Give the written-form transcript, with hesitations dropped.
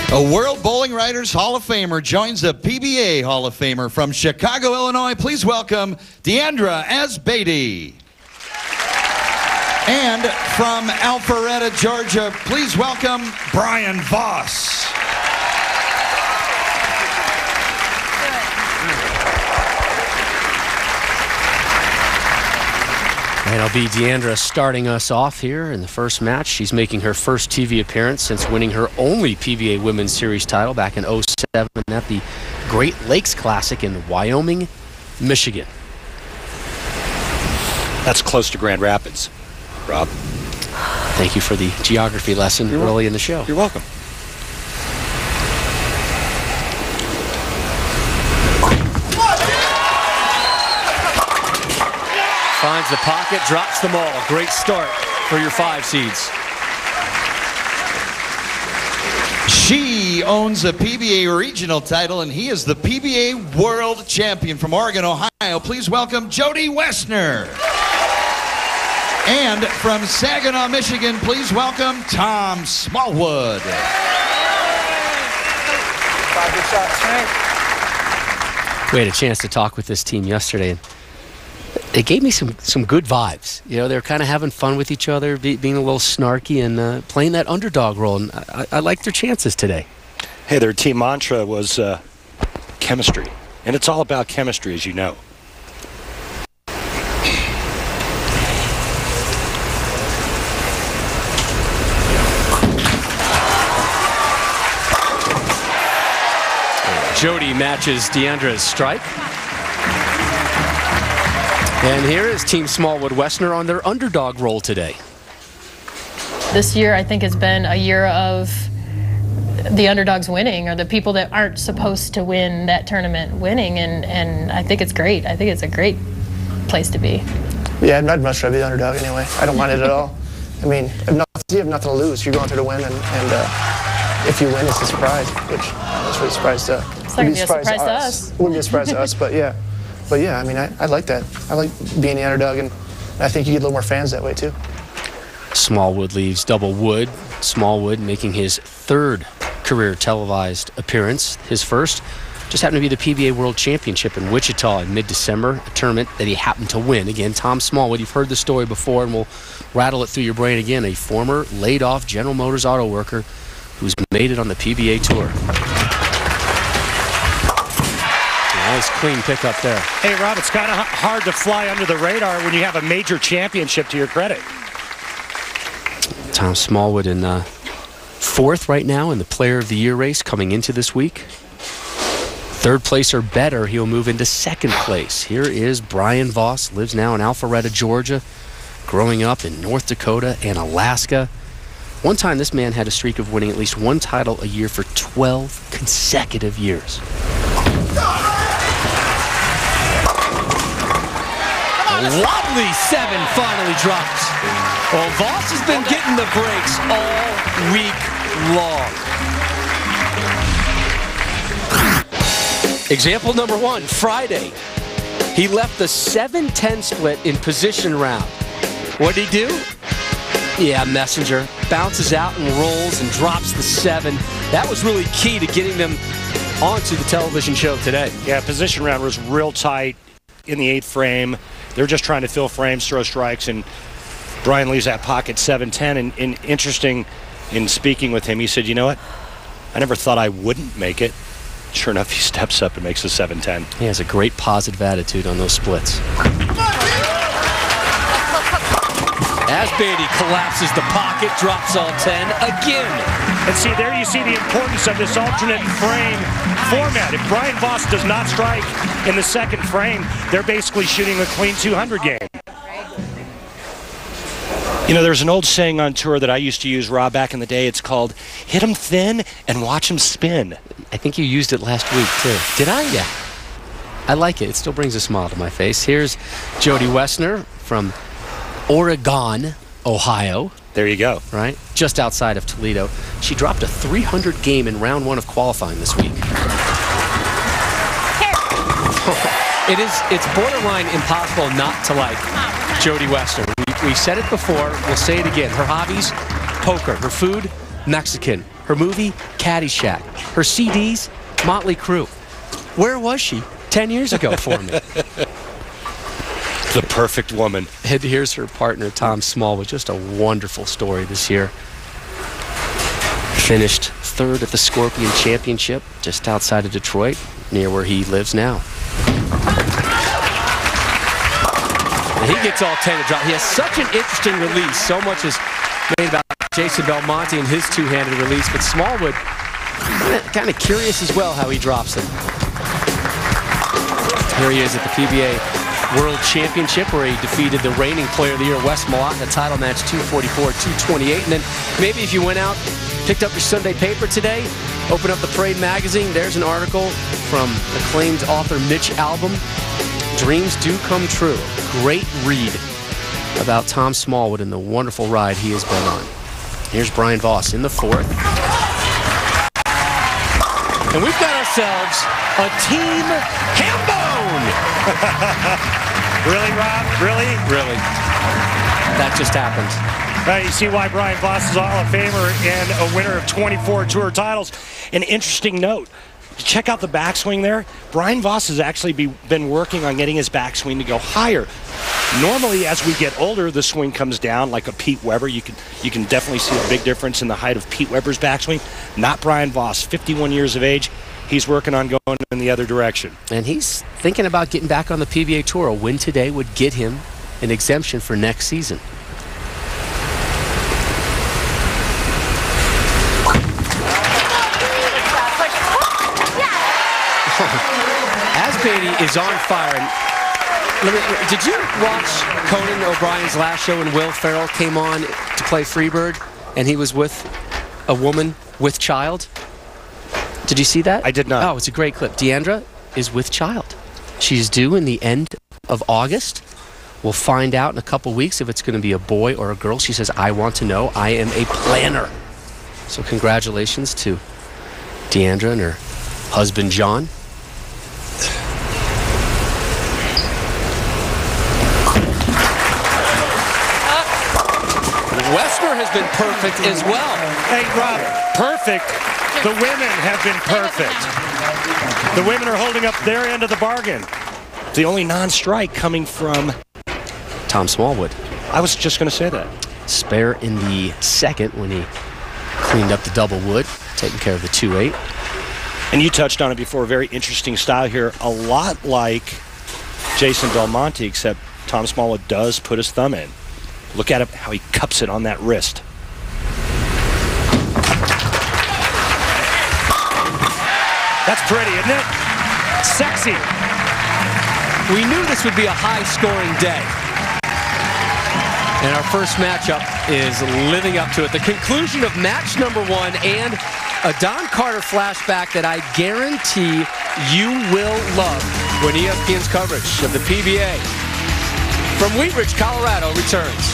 A World Bowling Writers Hall of Famer joins a PBA Hall of Famer from Chicago, Illinois. Please welcome Deandra Asbeidi. And from Alpharetta, Georgia, please welcome Brian Voss. And it'll be Deandra starting us off here in the first match. She's making her first TV appearance since winning her only PBA Women's Series title back in '07 at the Great Lakes Classic in Wyoming, Michigan. That's close to Grand Rapids, Rob. Thank you for the geography lesson early in the show. You're welcome. Finds the pocket, drops them all. Great start for your 5 seeds. She owns a PBA regional title, and he is the PBA World Champion from Oregon, Ohio. Please welcome Jody Wessner. And from Saginaw, Michigan, please welcome Tom Smallwood. 5 good shots, right? We had a chance to talk with this team yesterday, and they gave me some good vibes. You know, they're kind of having fun with each other, being a little snarky, and playing that underdog role. And I like their chances today. Hey, their team mantra was chemistry. And it's all about chemistry, as you know. Jody matches Deandra's strike. And here is Team Smallwood Wessner on their underdog role today. This year, I think, has been a year of the underdogs winning, or the people that aren't supposed to win that tournament winning, and I think it's great. I think it's a great place to be. Yeah, I'd much rather be the underdog anyway. I don't mind it at all. I mean, you have nothing to lose. You're going there to win, and if you win, it's a surprise, which is really a surprise to. It's not going to be a surprise to us. It wouldn't be a surprise to us, but yeah. But yeah, I mean, I like that. I like being the underdog, and I think you get a little more fans that way too. Smallwood leaves double wood. Smallwood making his 3rd career televised appearance. His first just happened to be the PBA World Championship in Wichita in mid-December, a tournament that he happened to win. Again, Tom Smallwood, you've heard the story before, and we'll rattle it through your brain again. A former laid-off General Motors auto worker who's made it on the PBA Tour. Nice clean pickup there. Hey, Rob, it's kind of hard to fly under the radar when you have a major championship to your credit. Tom Smallwood in 4th right now in the Player of the Year race coming into this week. 3rd place or better, he'll move into 2nd place. Here is Brian Voss, lives now in Alpharetta, Georgia, growing up in North Dakota and Alaska. One time, this man had a streak of winning at least 1 title a year for 12 consecutive years. Lovely 7 finally drops. Well, Voss has been getting the breaks all week long. Example number 1, Friday. He left the 7-10 split in position round. What did he do? Yeah, messenger. Bounces out and rolls and drops the 7. That was really key to getting them onto the television show today. Yeah, position round was real tight in the 8th frame. They're just trying to fill frames, throw strikes, and Brian leaves that pocket 7-10. And interesting, in speaking with him, he said, you know what? I never thought I wouldn't make it. Sure enough, he steps up and makes a 7-10. He has a great positive attitude on those splits. Asbeidi collapses the pocket, drops all 10 again. And see, there you see the importance of this alternate frame format. If Brian Voss does not strike in the 2nd frame, they're basically shooting a clean 200 game. You know, there's an old saying on tour that I used to use, Rob, back in the day. It's called, hit him thin and watch him spin. I think you used it last week, too. Did I? Yeah. I like it. It still brings a smile to my face. Here's Jody Wessner from Oregon, Ohio. There you go. Right? Just outside of Toledo. She dropped a 300 game in round 1 of qualifying this week. It's borderline impossible not to like Jody Wessner. We said it before, we'll say it again. Her hobbies, poker. Her food, Mexican. Her movie, Caddyshack. Her CDs, Motley Crue. Where was she 10 years ago for me? The perfect woman. And here's her partner, Tom Smallwood. Just a wonderful story this year. Finished third at the Scorpion Championship just outside of Detroit, near where he lives now. And he gets all 10 to drop. He has such an interesting release. So much is made about Jason Belmonte and his two-handed release, but Smallwood kind of curious as well how he drops it. Here he is at the PBA World Championship, where he defeated the reigning Player of the Year, Wes Malott, in the title match, 244-228. And then maybe if you went out, picked up your Sunday paper today, open up the Parade magazine, there's an article from acclaimed author Mitch Albom, Dreams Do Come True. Great read about Tom Smallwood and the wonderful ride he has been on. Here's Brian Voss in the fourth. And we've got ourselves a team hambone! Really, Rob? Really? Really. That just happened. You see why Brian Voss is a Hall of Famer and a winner of 24 tour titles. An interesting note. Check out the backswing there. Brian Voss has actually been working on getting his backswing to go higher. Normally, as we get older, the swing comes down like a Pete Weber. You can definitely see a big difference in the height of Pete Weber's backswing. Not Brian Voss, 51 years of age. He's working on going in the other direction. And he's thinking about getting back on the PBA Tour. A win today would get him an exemption for next season. Asbeatty is on fire. Did you watch Conan O'Brien's last show when Will Ferrell came on to play Freebird and he was with a woman with child? Did you see that? I did not. Oh, it's a great clip. Deandra is with child. She's due in the end of August. We'll find out in a couple weeks if it's going to be a boy or a girl. She says, I want to know. I am a planner. So congratulations to Deandra and her husband, John. Westner has been perfect as well. Hey, Rob, perfect. The women have been perfect. The women are holding up their end of the bargain. The only non-strike coming from Tom Smallwood. I was just going to say that. Spare in the second when he cleaned up the double wood, taking care of the 2-8. And you touched on it before, a very interesting style here. A lot like Jason Belmonte, except Tom Smallwood does put his thumb in. Look at how he cups it on that wrist. That's pretty, isn't it? Sexy. We knew this would be a high-scoring day. And our first matchup is living up to it. The conclusion of match number 1 and a Don Carter flashback that I guarantee you will love when ESPN's coverage of the PBA from Wheat Ridge, Colorado returns.